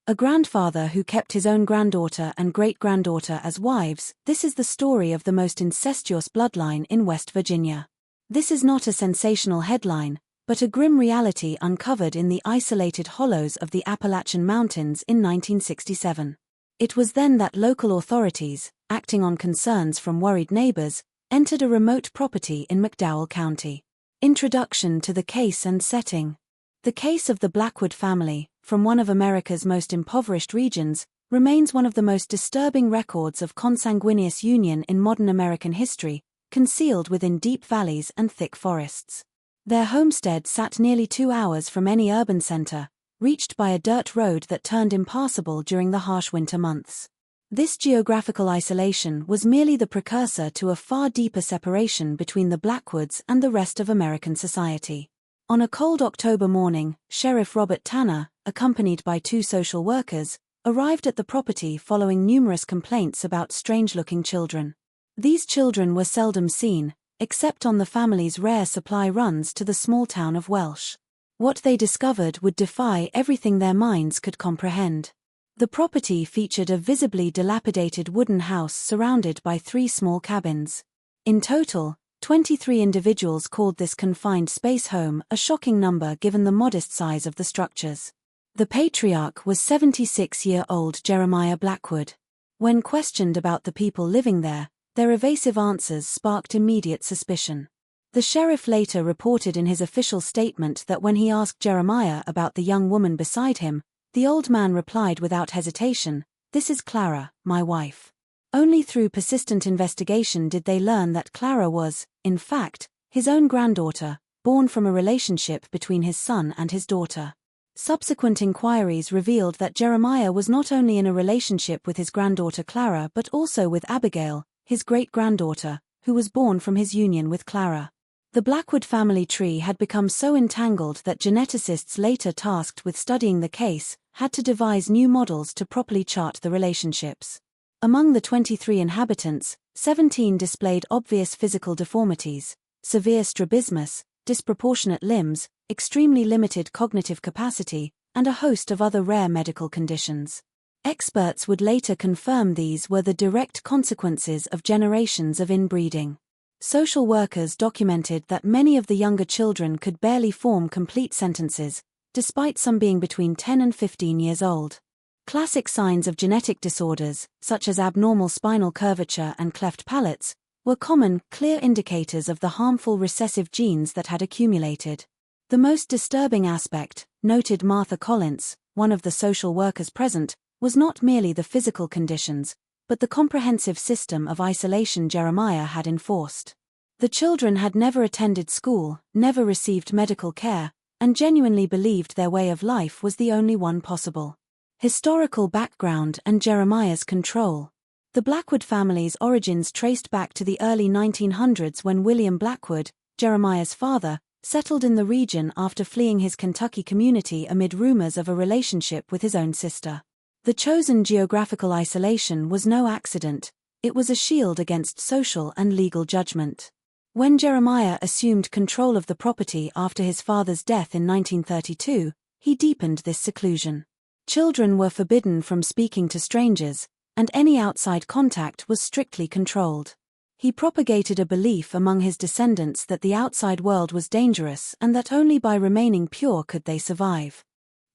A grandfather who kept his own granddaughter and great-granddaughter as wives. This is the story of the most incestuous bloodline in West Virginia. This is not a sensational headline, but a grim reality uncovered in the isolated hollows of the Appalachian Mountains in 1967. It was then that local authorities, acting on concerns from worried neighbors, entered a remote property in McDowell County. Introduction to the case and setting. The case of the Blackwood family, from one of America's most impoverished regions, remains one of the most disturbing records of consanguineous union in modern American history, concealed within deep valleys and thick forests. Their homestead sat nearly 2 hours from any urban center, reached by a dirt road that turned impassable during the harsh winter months. This geographical isolation was merely the precursor to a far deeper separation between the Blackwoods and the rest of American society. On a cold October morning, Sheriff Robert Tanner, accompanied by 2 social workers, arrived at the property following numerous complaints about strange-looking children. These children were seldom seen, except on the family's rare supply runs to the small town of Welsh. What they discovered would defy everything their minds could comprehend. The property featured a visibly dilapidated wooden house surrounded by 3 small cabins. In total, 23 individuals called this confined space home, a shocking number given the modest size of the structures. The patriarch was 76-year-old Jeremiah Blackwood. When questioned about the people living there, their evasive answers sparked immediate suspicion. The sheriff later reported in his official statement that when he asked Jeremiah about the young woman beside him, the old man replied without hesitation, "This is Clara, my wife." Only through persistent investigation did they learn that Clara was, in fact, his own granddaughter, born from a relationship between his son and his daughter. Subsequent inquiries revealed that Jeremiah was not only in a relationship with his granddaughter Clara but also with Abigail, his great-granddaughter, who was born from his union with Clara. The Blackwood family tree had become so entangled that geneticists later tasked with studying the case had to devise new models to properly chart the relationships. Among the 23 inhabitants, 17 displayed obvious physical deformities, severe strabismus, disproportionate limbs, extremely limited cognitive capacity, and a host of other rare medical conditions. Experts would later confirm these were the direct consequences of generations of inbreeding. Social workers documented that many of the younger children could barely form complete sentences, despite some being between 10 and 15 years old. Classic signs of genetic disorders, such as abnormal spinal curvature and cleft palates, were common, clear indicators of the harmful recessive genes that had accumulated. The most disturbing aspect, noted Martha Collins, one of the social workers present, was not merely the physical conditions, but the comprehensive system of isolation Jeremiah had enforced. The children had never attended school, never received medical care, and genuinely believed their way of life was the only one possible. Historical background and Jeremiah's control. The Blackwood family's origins traced back to the early 1900s when William Blackwood, Jeremiah's father, settled in the region after fleeing his Kentucky community amid rumors of a relationship with his own sister. The chosen geographical isolation was no accident, it was a shield against social and legal judgment. When Jeremiah assumed control of the property after his father's death in 1932, he deepened this seclusion. Children were forbidden from speaking to strangers, and any outside contact was strictly controlled. He propagated a belief among his descendants that the outside world was dangerous and that only by remaining pure could they survive.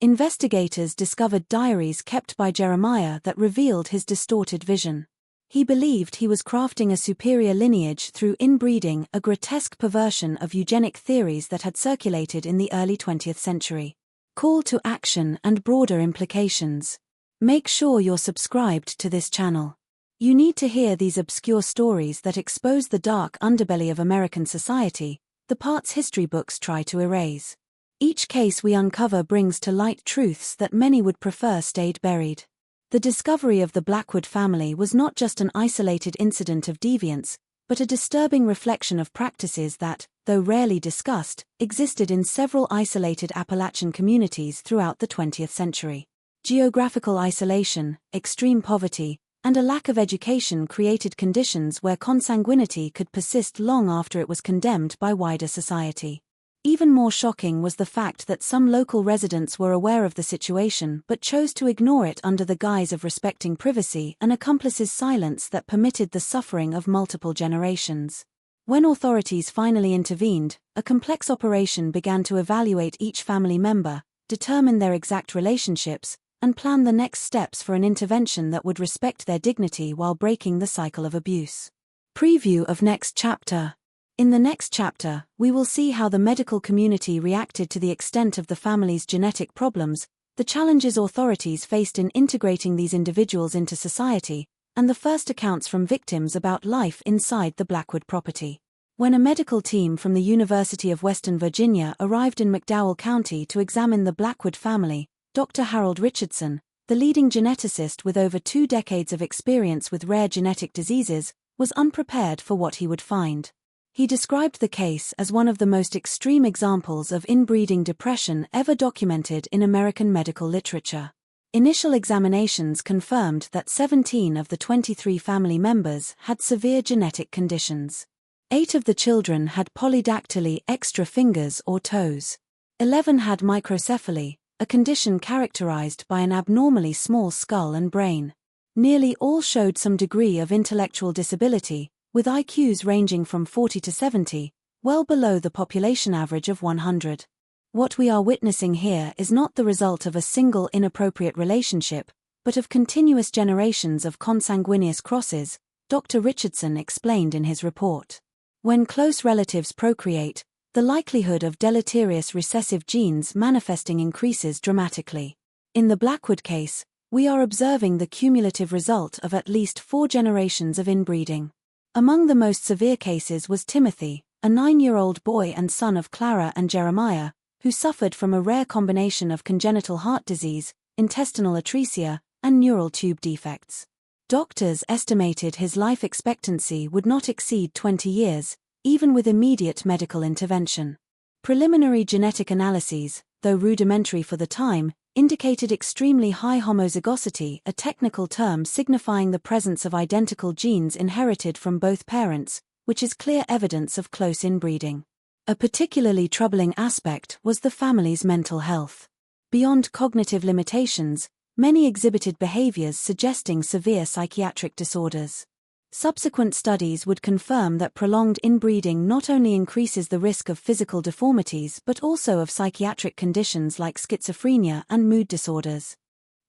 Investigators discovered diaries kept by Jeremiah that revealed his distorted vision. He believed he was crafting a superior lineage through inbreeding, a grotesque perversion of eugenic theories that had circulated in the early 20th century. Call to action and broader implications. Make sure you're subscribed to this channel. You need to hear these obscure stories that expose the dark underbelly of American society, the parts history books try to erase. Each case we uncover brings to light truths that many would prefer stayed buried. The discovery of the Blackwood family was not just an isolated incident of deviance, but a disturbing reflection of practices that, though rarely discussed, existed in several isolated Appalachian communities throughout the 20th century. Geographical isolation, extreme poverty, and a lack of education created conditions where consanguinity could persist long after it was condemned by wider society. Even more shocking was the fact that some local residents were aware of the situation but chose to ignore it under the guise of respecting privacy, an accomplice's silence that permitted the suffering of multiple generations. When authorities finally intervened, a complex operation began to evaluate each family member, determine their exact relationships, and plan the next steps for an intervention that would respect their dignity while breaking the cycle of abuse. Preview of next chapter. In the next chapter, we will see how the medical community reacted to the extent of the family's genetic problems, the challenges authorities faced in integrating these individuals into society, and the first accounts from victims about life inside the Blackwood property. When a medical team from the University of Western Virginia arrived in McDowell County to examine the Blackwood family, Dr. Harold Richardson, the leading geneticist with over 2 decades of experience with rare genetic diseases, was unprepared for what he would find. He described the case as one of the most extreme examples of inbreeding depression ever documented in American medical literature. Initial examinations confirmed that 17 of the 23 family members had severe genetic conditions. 8 of the children had polydactyly, extra fingers or toes. 11 had microcephaly, a condition characterized by an abnormally small skull and brain. Nearly all showed some degree of intellectual disability, with IQs ranging from 40 to 70, well below the population average of 100. What we are witnessing here is not the result of a single inappropriate relationship, but of continuous generations of consanguineous crosses, Dr. Richardson explained in his report. When close relatives procreate, the likelihood of deleterious recessive genes manifesting increases dramatically. In the Blackwood case, we are observing the cumulative result of at least 4 generations of inbreeding. Among the most severe cases was Timothy, a 9-year-old boy and son of Clara and Jeremiah, who suffered from a rare combination of congenital heart disease, intestinal atresia, and neural tube defects. Doctors estimated his life expectancy would not exceed 20 years, even with immediate medical intervention. Preliminary genetic analyses, though rudimentary for the time, indicated extremely high homozygosity, a technical term signifying the presence of identical genes inherited from both parents, which is clear evidence of close inbreeding. A particularly troubling aspect was the family's mental health. Beyond cognitive limitations, many exhibited behaviors suggesting severe psychiatric disorders. Subsequent studies would confirm that prolonged inbreeding not only increases the risk of physical deformities but also of psychiatric conditions like schizophrenia and mood disorders.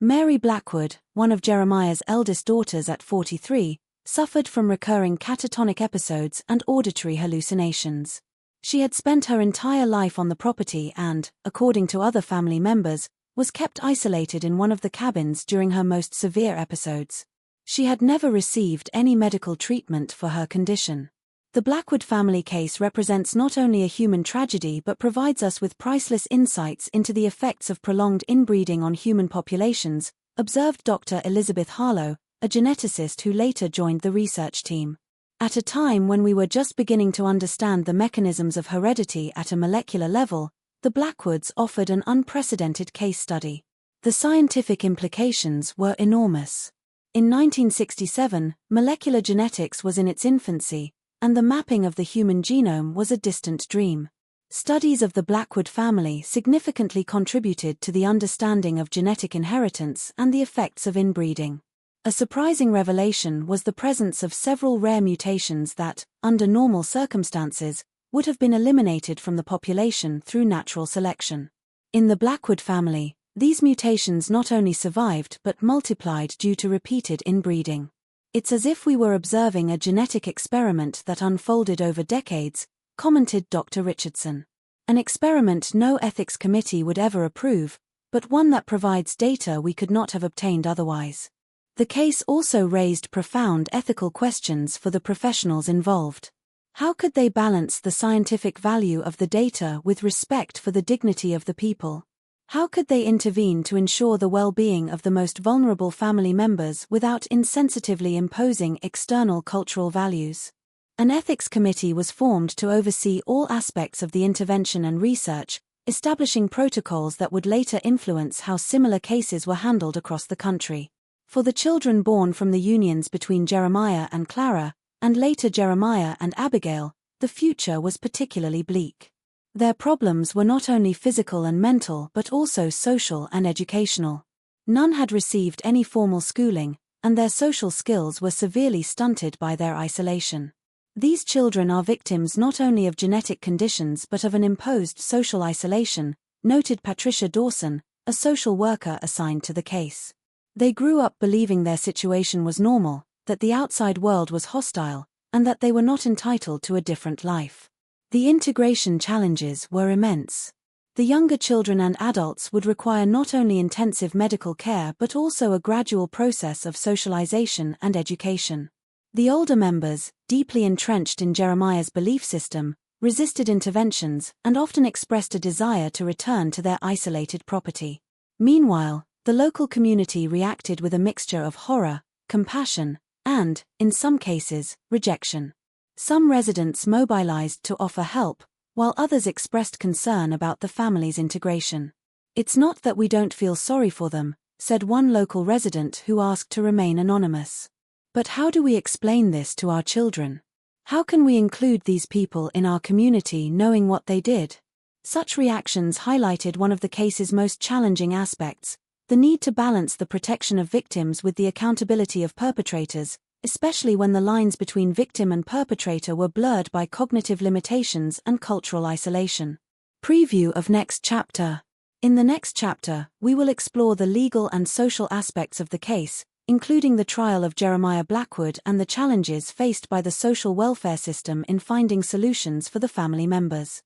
Mary Blackwood, one of Jeremiah's eldest daughters at 43, suffered from recurring catatonic episodes and auditory hallucinations. She had spent her entire life on the property and, according to other family members, was kept isolated in one of the cabins during her most severe episodes. She had never received any medical treatment for her condition. The Blackwood family case represents not only a human tragedy but provides us with priceless insights into the effects of prolonged inbreeding on human populations, observed Dr. Elizabeth Harlow, a geneticist who later joined the research team. At a time when we were just beginning to understand the mechanisms of heredity at a molecular level, the Blackwoods offered an unprecedented case study. The scientific implications were enormous. In 1967, molecular genetics was in its infancy, and the mapping of the human genome was a distant dream. Studies of the Blackwood family significantly contributed to the understanding of genetic inheritance and the effects of inbreeding. A surprising revelation was the presence of several rare mutations that, under normal circumstances, would have been eliminated from the population through natural selection. In the Blackwood family, these mutations not only survived but multiplied due to repeated inbreeding. It's as if we were observing a genetic experiment that unfolded over decades, commented Dr. Richardson. An experiment no ethics committee would ever approve, but one that provides data we could not have obtained otherwise. The case also raised profound ethical questions for the professionals involved. How could they balance the scientific value of the data with respect for the dignity of the people? How could they intervene to ensure the well-being of the most vulnerable family members without insensitively imposing external cultural values? An ethics committee was formed to oversee all aspects of the intervention and research, establishing protocols that would later influence how similar cases were handled across the country. For the children born from the unions between Jeremiah and Clara, and later Jeremiah and Abigail, the future was particularly bleak. Their problems were not only physical and mental but also social and educational. None had received any formal schooling, and their social skills were severely stunted by their isolation. These children are victims not only of genetic conditions but of an imposed social isolation, noted Patricia Dawson, a social worker assigned to the case. They grew up believing their situation was normal, that the outside world was hostile, and that they were not entitled to a different life. The integration challenges were immense. The younger children and adults would require not only intensive medical care but also a gradual process of socialization and education. The older members, deeply entrenched in Jeremiah's belief system, resisted interventions and often expressed a desire to return to their isolated property. Meanwhile, the local community reacted with a mixture of horror, compassion, and, in some cases, rejection. Some residents mobilized to offer help, while others expressed concern about the family's integration. "It's not that we don't feel sorry for them," said one local resident who asked to remain anonymous. "But how do we explain this to our children? How can we include these people in our community knowing what they did?" Such reactions highlighted one of the case's most challenging aspects, the need to balance the protection of victims with the accountability of perpetrators, especially when the lines between victim and perpetrator were blurred by cognitive limitations and cultural isolation. Preview of next chapter. In the next chapter, we will explore the legal and social aspects of the case, including the trial of Jeremiah Blackwood and the challenges faced by the social welfare system in finding solutions for the family members.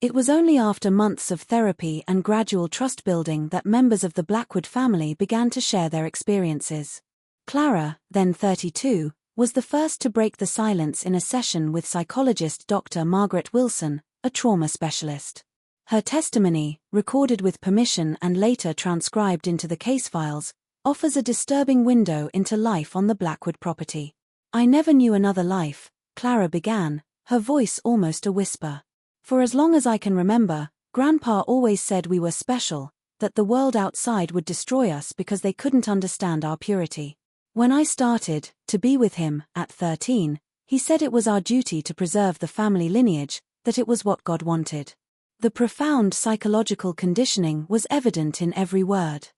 It was only after months of therapy and gradual trust building that members of the Blackwood family began to share their experiences. Clara, then 32, was the first to break the silence in a session with psychologist Dr. Margaret Wilson, a trauma specialist. Her testimony, recorded with permission and later transcribed into the case files, offers a disturbing window into life on the Blackwood property. "I never knew another life," Clara began, her voice almost a whisper. "For as long as I can remember, Grandpa always said we were special, that the world outside would destroy us because they couldn't understand our purity. When I started to be with him, at 13, he said it was our duty to preserve the family lineage, that it was what God wanted." The profound psychological conditioning was evident in every word.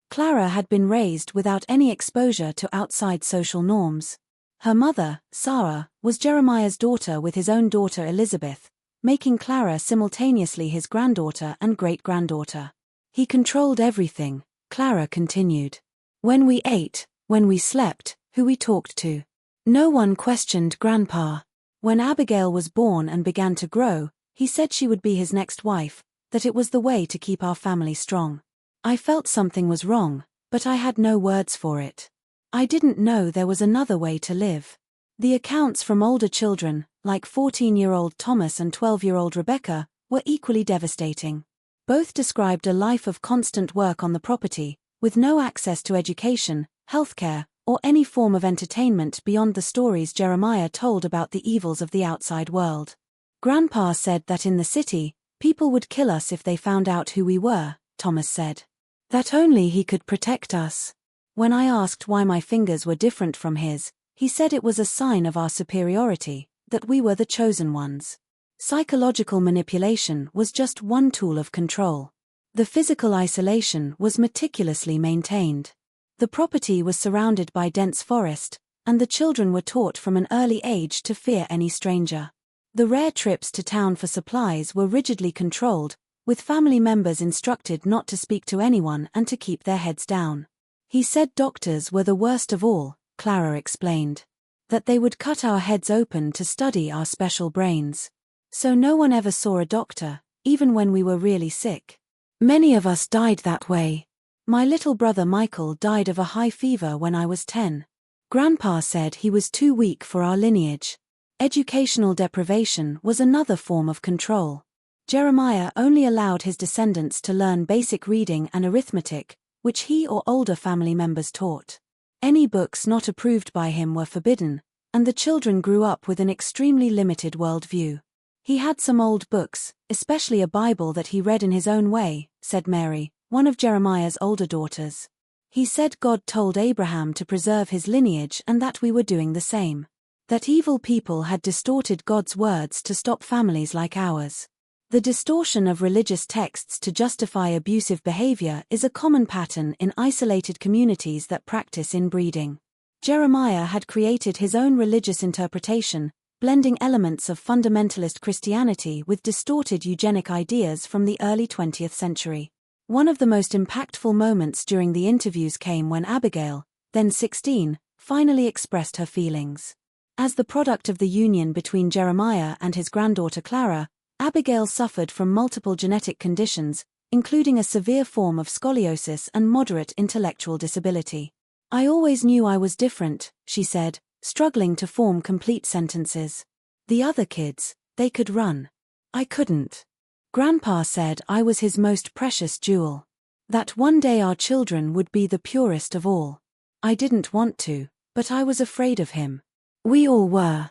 Clara had been raised without any exposure to outside social norms. Her mother, Sarah, was Jeremiah's daughter with his own daughter Elizabeth, making Clara simultaneously his granddaughter and great-granddaughter. "He controlled everything," Clara continued. "When we ate, when we slept, who we talked to. No one questioned Grandpa. When Abigail was born and began to grow, he said she would be his next wife, that it was the way to keep our family strong. I felt something was wrong, but I had no words for it. I didn't know there was another way to live." The accounts from older children, like 14-year-old Thomas and 12-year-old Rebecca, were equally devastating. Both described a life of constant work on the property, with no access to education, healthcare, or any form of entertainment beyond the stories Jeremiah told about the evils of the outside world. "Grandpa said that in the city, people would kill us if they found out who we were," Thomas said. "That only he could protect us. When I asked why my fingers were different from his, he said it was a sign of our superiority, that we were the chosen ones." Psychological manipulation was just one tool of control. The physical isolation was meticulously maintained. The property was surrounded by dense forest, and the children were taught from an early age to fear any stranger. The rare trips to town for supplies were rigidly controlled, with family members instructed not to speak to anyone and to keep their heads down. "He said doctors were the worst of all," Clara explained. "That they would cut our heads open to study our special brains. So no one ever saw a doctor, even when we were really sick. Many of us died that way. My little brother Michael died of a high fever when I was 10. Grandpa said he was too weak for our lineage." Educational deprivation was another form of control. Jeremiah only allowed his descendants to learn basic reading and arithmetic, which he or older family members taught. Any books not approved by him were forbidden, and the children grew up with an extremely limited worldview. "He had some old books, especially a Bible that he read in his own way," said Mary, one of Jeremiah's older daughters. "He said God told Abraham to preserve his lineage and that we were doing the same. That evil people had distorted God's words to stop families like ours. The distortion of religious texts to justify abusive behavior is a common pattern in isolated communities that practice inbreeding. Jeremiah had created his own religious interpretation, blending elements of fundamentalist Christianity with distorted eugenic ideas from the early 20th century. One of the most impactful moments during the interviews came when Abigail, then 16, finally expressed her feelings. As the product of the union between Jeremiah and his granddaughter Clara, Abigail suffered from multiple genetic conditions, including a severe form of scoliosis and moderate intellectual disability. "I always knew I was different," she said, struggling to form complete sentences. "The other kids, they could run. I couldn't. Grandpa said I was his most precious jewel. That one day our children would be the purest of all. I didn't want to, but I was afraid of him. We all were."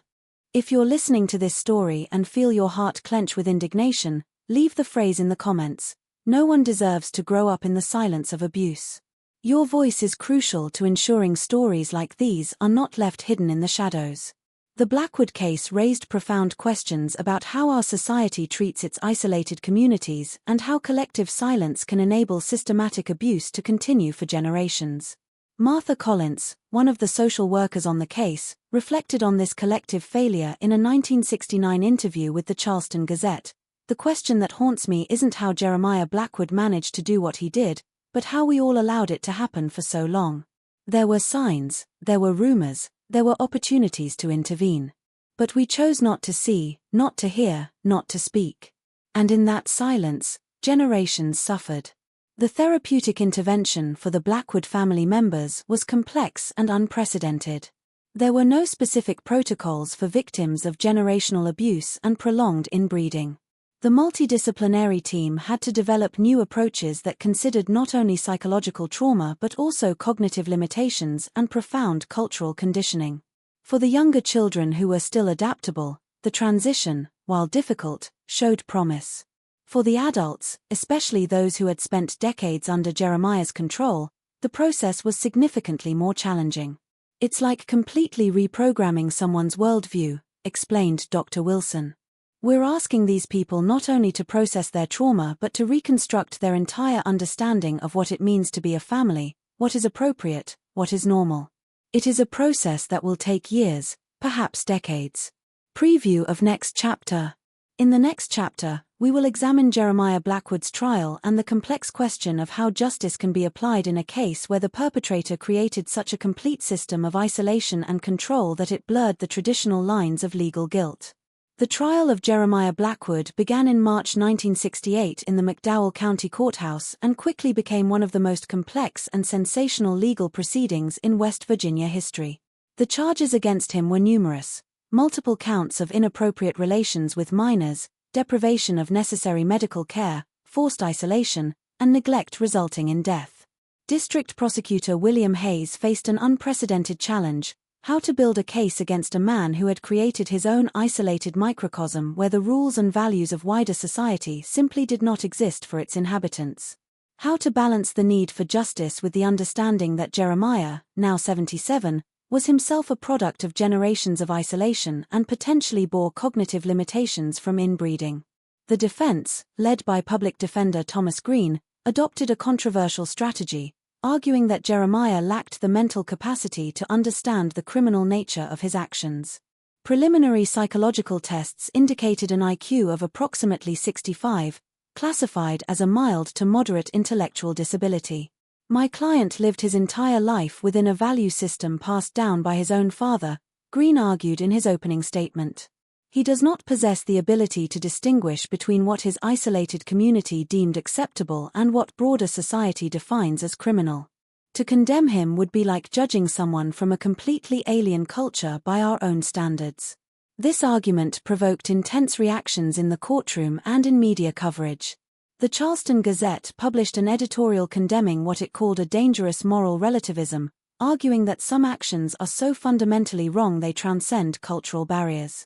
If you're listening to this story and feel your heart clench with indignation, leave the phrase in the comments. No one deserves to grow up in the silence of abuse. Your voice is crucial to ensuring stories like these are not left hidden in the shadows. The Blackwood case raised profound questions about how our society treats its isolated communities and how collective silence can enable systematic abuse to continue for generations. Martha Collins, one of the social workers on the case, reflected on this collective failure in a 1969 interview with the Charleston Gazette. "The question that haunts me isn't how Jeremiah Blackwood managed to do what he did, but how we all allowed it to happen for so long. There were signs, there were rumors, there were opportunities to intervene. But we chose not to see, not to hear, not to speak. And in that silence, generations suffered." The therapeutic intervention for the Blackwood family members was complex and unprecedented. There were no specific protocols for victims of generational abuse and prolonged inbreeding. The multidisciplinary team had to develop new approaches that considered not only psychological trauma but also cognitive limitations and profound cultural conditioning. For the younger children who were still adaptable, the transition, while difficult, showed promise. For the adults, especially those who had spent decades under Jeremiah's control, the process was significantly more challenging. "It's like completely reprogramming someone's worldview," explained Dr. Wilson. "We're asking these people not only to process their trauma but to reconstruct their entire understanding of what it means to be a family, what is appropriate, what is normal. It is a process that will take years, perhaps decades." Preview of next chapter. In the next chapter, we will examine Jeremiah Blackwood's trial and the complex question of how justice can be applied in a case where the perpetrator created such a complete system of isolation and control that it blurred the traditional lines of legal guilt. The trial of Jeremiah Blackwood began in March 1968 in the McDowell County Courthouse and quickly became one of the most complex and sensational legal proceedings in West Virginia history. The charges against him were numerous: multiple counts of inappropriate relations with minors, deprivation of necessary medical care, forced isolation, and neglect resulting in death. District Prosecutor William Hayes faced an unprecedented challenge: how to build a case against a man who had created his own isolated microcosm where the rules and values of wider society simply did not exist for its inhabitants. How to balance the need for justice with the understanding that Jeremiah, now 77, was himself a product of generations of isolation and potentially bore cognitive limitations from inbreeding. The defense, led by public defender Thomas Green, adopted a controversial strategy, arguing that Jeremiah lacked the mental capacity to understand the criminal nature of his actions. Preliminary psychological tests indicated an IQ of approximately 65, classified as a mild to moderate intellectual disability. "My client lived his entire life within a value system passed down by his own father," Green argued in his opening statement. "He does not possess the ability to distinguish between what his isolated community deemed acceptable and what broader society defines as criminal. To condemn him would be like judging someone from a completely alien culture by our own standards." This argument provoked intense reactions in the courtroom and in media coverage. The Charleston Gazette published an editorial condemning what it called a dangerous moral relativism, arguing that some actions are so fundamentally wrong they transcend cultural barriers.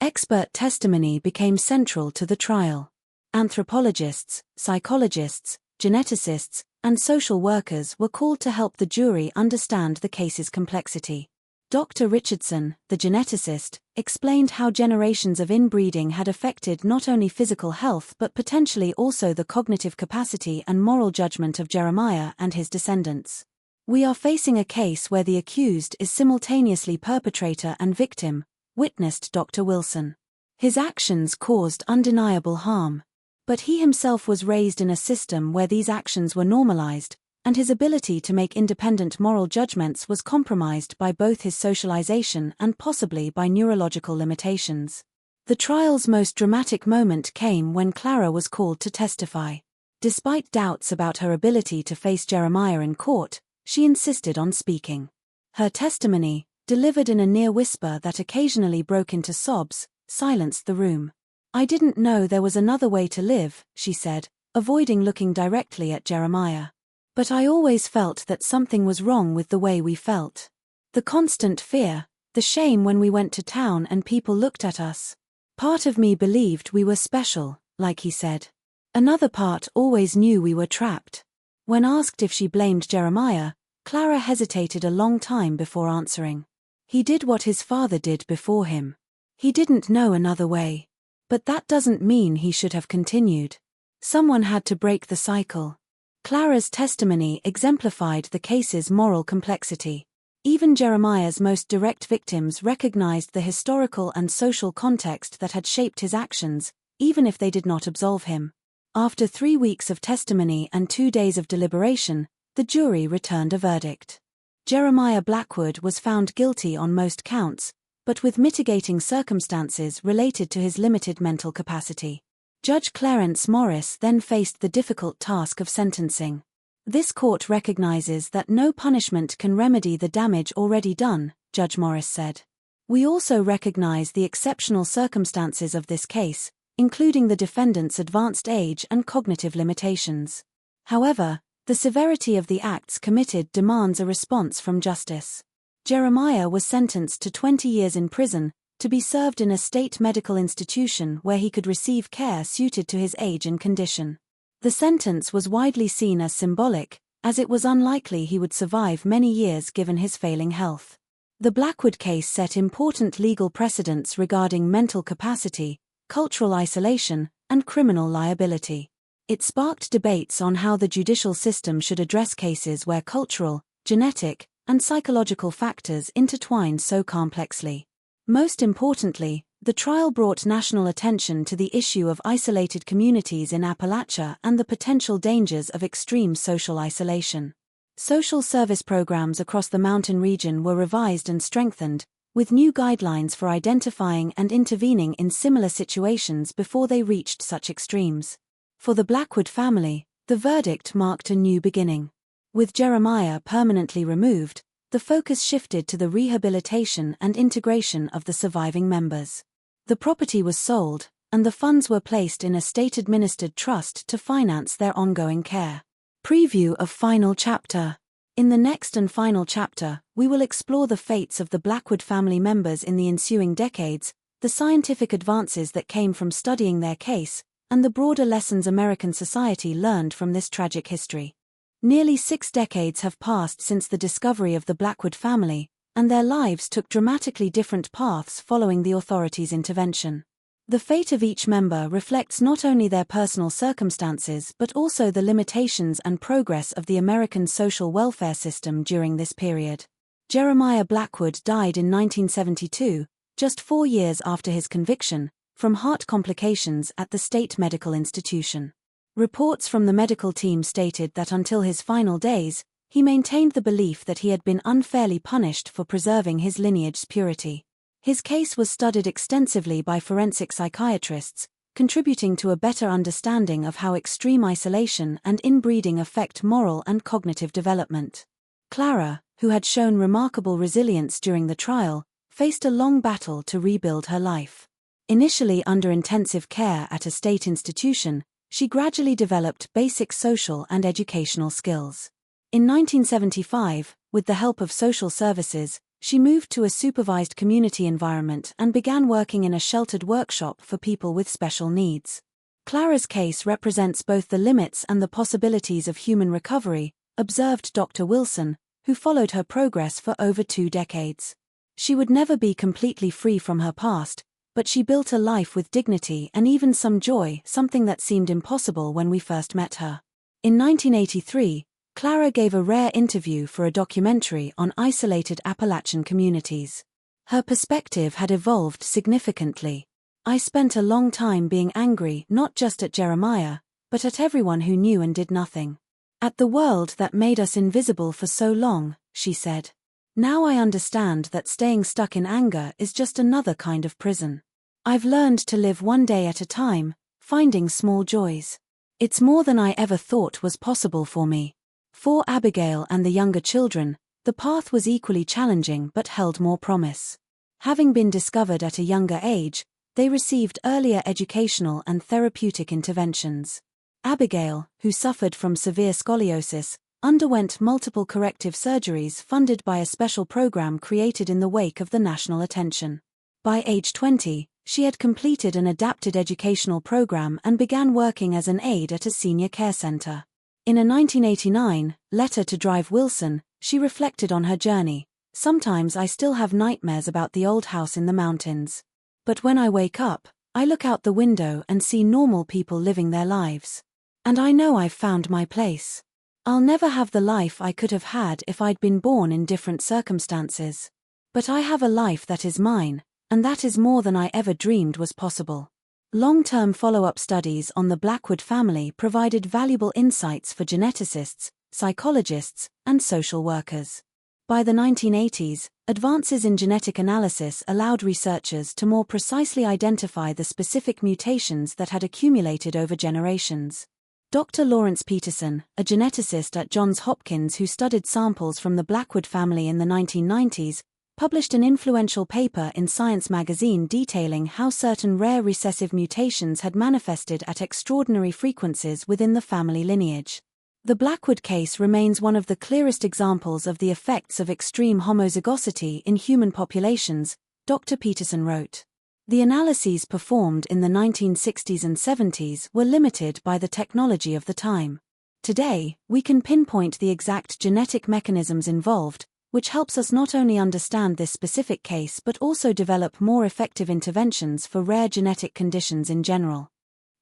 Expert testimony became central to the trial. Anthropologists, psychologists, geneticists, and social workers were called to help the jury understand the case's complexity. Dr. Richardson, the geneticist, explained how generations of inbreeding had affected not only physical health but potentially also the cognitive capacity and moral judgment of Jeremiah and his descendants. "We are facing a case where the accused is simultaneously perpetrator and victim," witnessed Dr. Wilson. "His actions caused undeniable harm. But he himself was raised in a system where these actions were normalized, and his ability to make independent moral judgments was compromised by both his socialization and possibly by neurological limitations." The trial's most dramatic moment came when Clara was called to testify. Despite doubts about her ability to face Jeremiah in court, she insisted on speaking. Her testimony, delivered in a near whisper that occasionally broke into sobs, silenced the room. "I didn't know there was another way to live," she said, avoiding looking directly at Jeremiah. "But I always felt that something was wrong with the way we felt. The constant fear, the shame when we went to town and people looked at us. Part of me believed we were special, like he said. Another part always knew we were trapped." When asked if she blamed Jeremiah, Clara hesitated a long time before answering. "He did what his father did before him. He didn't know another way. But that doesn't mean he should have continued. Someone had to break the cycle." Clara's testimony exemplified the case's moral complexity. Even Jeremiah's most direct victims recognized the historical and social context that had shaped his actions, even if they did not absolve him. After 3 weeks of testimony and 2 days of deliberation, the jury returned a verdict. Jeremiah Blackwood was found guilty on most counts, but with mitigating circumstances related to his limited mental capacity. Judge Clarence Morris then faced the difficult task of sentencing. "This court recognizes that no punishment can remedy the damage already done," Judge Morris said. "We also recognize the exceptional circumstances of this case, including the defendant's advanced age and cognitive limitations. However, the severity of the acts committed demands a response from justice." Jeremiah was sentenced to 20 years in prison, to be served in a state medical institution where he could receive care suited to his age and condition. The sentence was widely seen as symbolic, as it was unlikely he would survive many years given his failing health. The Blackwood case set important legal precedents regarding mental capacity, cultural isolation, and criminal liability. It sparked debates on how the judicial system should address cases where cultural, genetic, and psychological factors intertwine so complexly. Most importantly, the trial brought national attention to the issue of isolated communities in Appalachia and the potential dangers of extreme social isolation. Social service programs across the mountain region were revised and strengthened, with new guidelines for identifying and intervening in similar situations before they reached such extremes. For the Blackwood family, the verdict marked a new beginning. With Jeremiah permanently removed, the focus shifted to the rehabilitation and integration of the surviving members. The property was sold, and the funds were placed in a state-administered trust to finance their ongoing care. Preview of Final Chapter. In the next and final chapter, we will explore the fates of the Blackwood family members in the ensuing decades, the scientific advances that came from studying their case, and the broader lessons American society learned from this tragic history. Nearly 6 decades have passed since the discovery of the Blackwood family, and their lives took dramatically different paths following the authorities' intervention. The fate of each member reflects not only their personal circumstances but also the limitations and progress of the American social welfare system during this period. Jeremiah Blackwood died in 1972, just 4 years after his conviction, from heart complications at the state medical institution. Reports from the medical team stated that until his final days, he maintained the belief that he had been unfairly punished for preserving his lineage's purity. His case was studied extensively by forensic psychiatrists, contributing to a better understanding of how extreme isolation and inbreeding affect moral and cognitive development. Clara, who had shown remarkable resilience during the trial, faced a long battle to rebuild her life. Initially under intensive care at a state institution, she gradually developed basic social and educational skills. In 1975, with the help of social services, she moved to a supervised community environment and began working in a sheltered workshop for people with special needs. Clara's case represents both the limits and the possibilities of human recovery, observed Dr. Wilson, who followed her progress for over 2 decades. She would never be completely free from her past, but she built a life with dignity and even some joy, something that seemed impossible when we first met her. In 1983, Clara gave a rare interview for a documentary on isolated Appalachian communities. Her perspective had evolved significantly. "I spent a long time being angry not just at Jeremiah, but at everyone who knew and did nothing. At the world that made us invisible for so long," she said. "Now I understand that staying stuck in anger is just another kind of prison. I've learned to live one day at a time, finding small joys. It's more than I ever thought was possible for me." For Abigail and the younger children, the path was equally challenging but held more promise. Having been discovered at a younger age, they received earlier educational and therapeutic interventions. Abigail, who suffered from severe scoliosis, underwent multiple corrective surgeries funded by a special program created in the wake of the national attention. By age 20, she had completed an adapted educational program and began working as an aide at a senior care center. In a 1989 letter to Drive Wilson, she reflected on her journey. "Sometimes I still have nightmares about the old house in the mountains. But when I wake up, I look out the window and see normal people living their lives. And I know I've found my place. I'll never have the life I could have had if I'd been born in different circumstances. But I have a life that is mine, and that is more than I ever dreamed was possible." Long-term follow-up studies on the Blackwood family provided valuable insights for geneticists, psychologists, and social workers. By the 1980s, advances in genetic analysis allowed researchers to more precisely identify the specific mutations that had accumulated over generations. Dr. Lawrence Peterson, a geneticist at Johns Hopkins who studied samples from the Blackwood family in the 1990s, published an influential paper in Science magazine detailing how certain rare recessive mutations had manifested at extraordinary frequencies within the family lineage. The Blackwood case remains one of the clearest examples of the effects of extreme homozygosity in human populations, Dr. Peterson wrote. The analyses performed in the 1960s and 70s were limited by the technology of the time. Today, we can pinpoint the exact genetic mechanisms involved, which helps us not only understand this specific case but also develop more effective interventions for rare genetic conditions in general.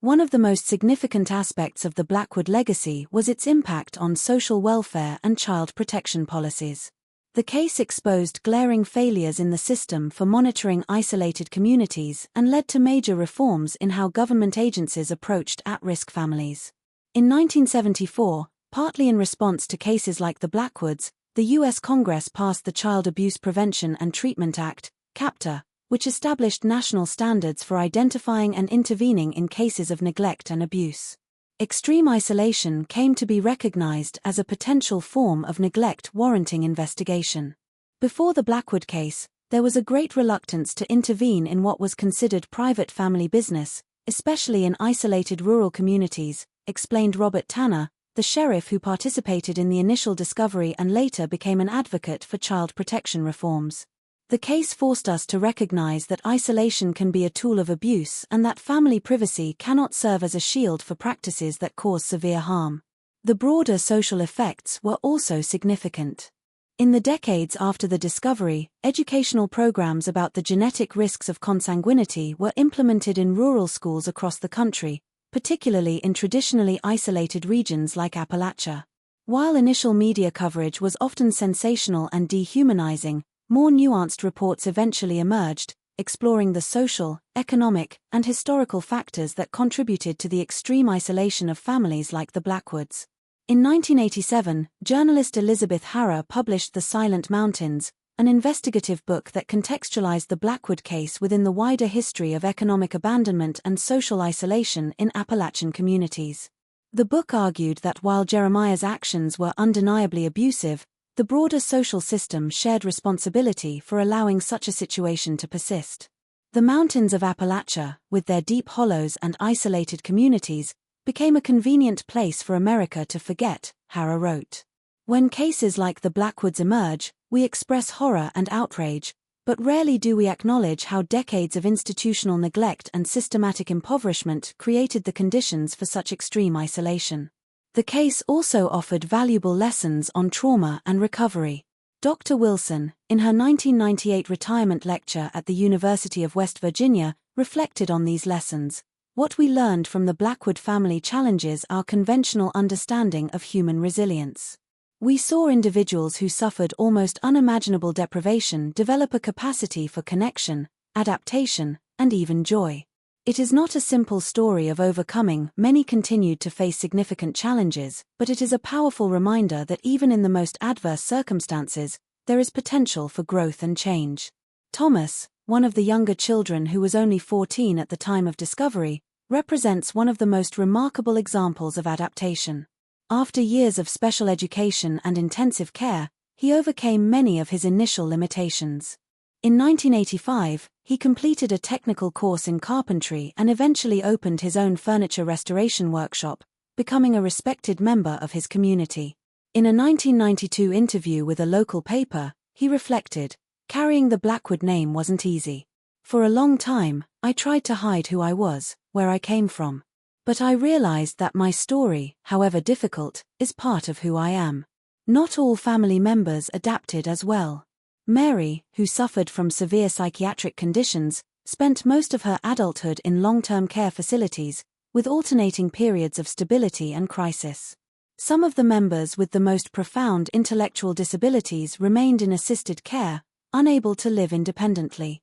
One of the most significant aspects of the Blackwood legacy was its impact on social welfare and child protection policies. The case exposed glaring failures in the system for monitoring isolated communities and led to major reforms in how government agencies approached at-risk families. In 1974, partly in response to cases like the Blackwoods, the U.S. Congress passed the Child Abuse Prevention and Treatment Act, CAPTA, which established national standards for identifying and intervening in cases of neglect and abuse. Extreme isolation came to be recognized as a potential form of neglect warranting investigation. Before the Blackwood case, there was a great reluctance to intervene in what was considered private family business, especially in isolated rural communities, explained Robert Tanner, the sheriff who participated in the initial discovery and later became an advocate for child protection reforms. The case forced us to recognize that isolation can be a tool of abuse and that family privacy cannot serve as a shield for practices that cause severe harm. The broader social effects were also significant. In the decades after the discovery, educational programs about the genetic risks of consanguinity were implemented in rural schools across the country, particularly in traditionally isolated regions like Appalachia. While initial media coverage was often sensational and dehumanizing, more nuanced reports eventually emerged, exploring the social, economic, and historical factors that contributed to the extreme isolation of families like the Blackwoods. In 1987, journalist Elizabeth Harrer published The Silent Mountains, an investigative book that contextualized the Blackwood case within the wider history of economic abandonment and social isolation in Appalachian communities. The book argued that while Jeremiah's actions were undeniably abusive, the broader social system shared responsibility for allowing such a situation to persist. The mountains of Appalachia, with their deep hollows and isolated communities, became a convenient place for America to forget, Harrer wrote. When cases like the Blackwoods emerge, we express horror and outrage, but rarely do we acknowledge how decades of institutional neglect and systematic impoverishment created the conditions for such extreme isolation. The case also offered valuable lessons on trauma and recovery. Dr. Wilson, in her 1998 retirement lecture at the University of West Virginia, reflected on these lessons. What we learned from the Blackwood family challenges our conventional understanding of human resilience. We saw individuals who suffered almost unimaginable deprivation develop a capacity for connection, adaptation, and even joy. It is not a simple story of overcoming. Many continued to face significant challenges, but it is a powerful reminder that even in the most adverse circumstances, there is potential for growth and change. Thomas, one of the younger children who was only 14 at the time of discovery, represents one of the most remarkable examples of adaptation. After years of special education and intensive care, he overcame many of his initial limitations. In 1985, he completed a technical course in carpentry and eventually opened his own furniture restoration workshop, becoming a respected member of his community. In a 1992 interview with a local paper, he reflected, "Carrying the Blackwood name wasn't easy. For a long time, I tried to hide who I was, where I came from. But I realized that my story, however difficult, is part of who I am." Not all family members adapted as well. Mary, who suffered from severe psychiatric conditions, spent most of her adulthood in long-term care facilities, with alternating periods of stability and crisis. Some of the members with the most profound intellectual disabilities remained in assisted care, unable to live independently.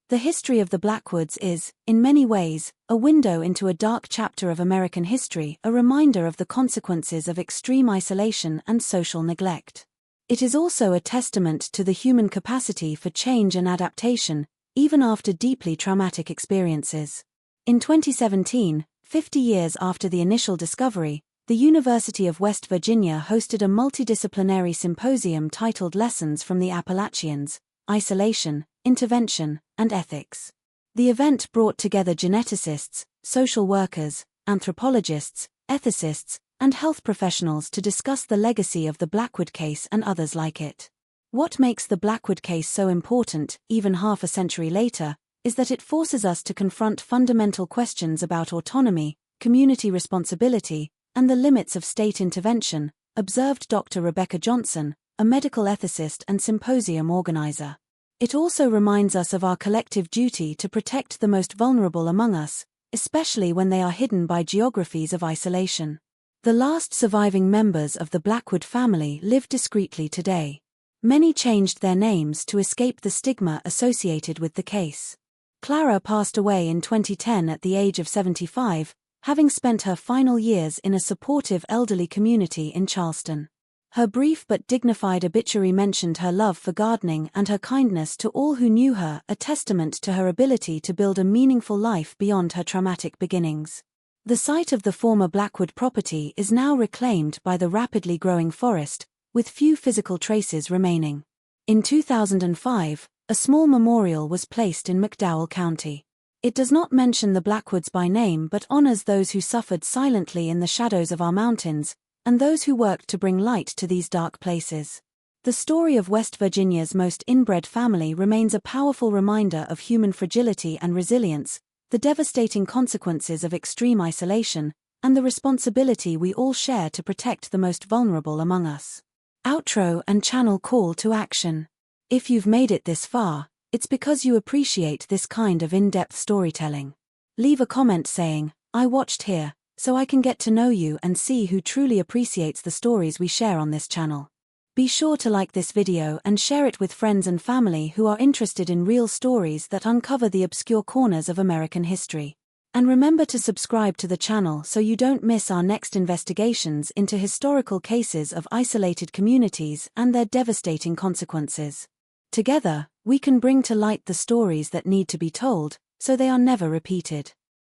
The history of the Blackwoods is, in many ways, a window into a dark chapter of American history, a reminder of the consequences of extreme isolation and social neglect. It is also a testament to the human capacity for change and adaptation, even after deeply traumatic experiences. In 2017, 50 years after the initial discovery, the University of West Virginia hosted a multidisciplinary symposium titled Lessons from the Appalachians: Isolation, Intervention, and Ethics. The event brought together geneticists, social workers, anthropologists, ethicists, and health professionals to discuss the legacy of the Blackwood case and others like it. What makes the Blackwood case so important, even half a century later, is that it forces us to confront fundamental questions about autonomy, community responsibility, and the limits of state intervention, observed Dr. Rebecca Johnson, a medical ethicist and symposium organizer. It also reminds us of our collective duty to protect the most vulnerable among us, especially when they are hidden by geographies of isolation. The last surviving members of the Blackwood family live discreetly today. Many changed their names to escape the stigma associated with the case. Clara passed away in 2010 at the age of 75, having spent her final years in a supportive elderly community in Charleston. Her brief but dignified obituary mentioned her love for gardening and her kindness to all who knew her, a testament to her ability to build a meaningful life beyond her traumatic beginnings. The site of the former Blackwood property is now reclaimed by the rapidly growing forest, with few physical traces remaining. In 2005, a small memorial was placed in McDowell County. It does not mention the Blackwoods by name but honors those who suffered silently in the shadows of our mountains, and those who worked to bring light to these dark places. The story of West Virginia's most inbred family remains a powerful reminder of human fragility and resilience, the devastating consequences of extreme isolation, and the responsibility we all share to protect the most vulnerable among us. Outro and channel call to action. If you've made it this far, it's because you appreciate this kind of in-depth storytelling. Leave a comment saying, "I watched here," so I can get to know you and see who truly appreciates the stories we share on this channel. Be sure to like this video and share it with friends and family who are interested in real stories that uncover the obscure corners of American history. And remember to subscribe to the channel so you don't miss our next investigations into historical cases of isolated communities and their devastating consequences. Together, we can bring to light the stories that need to be told, so they are never repeated.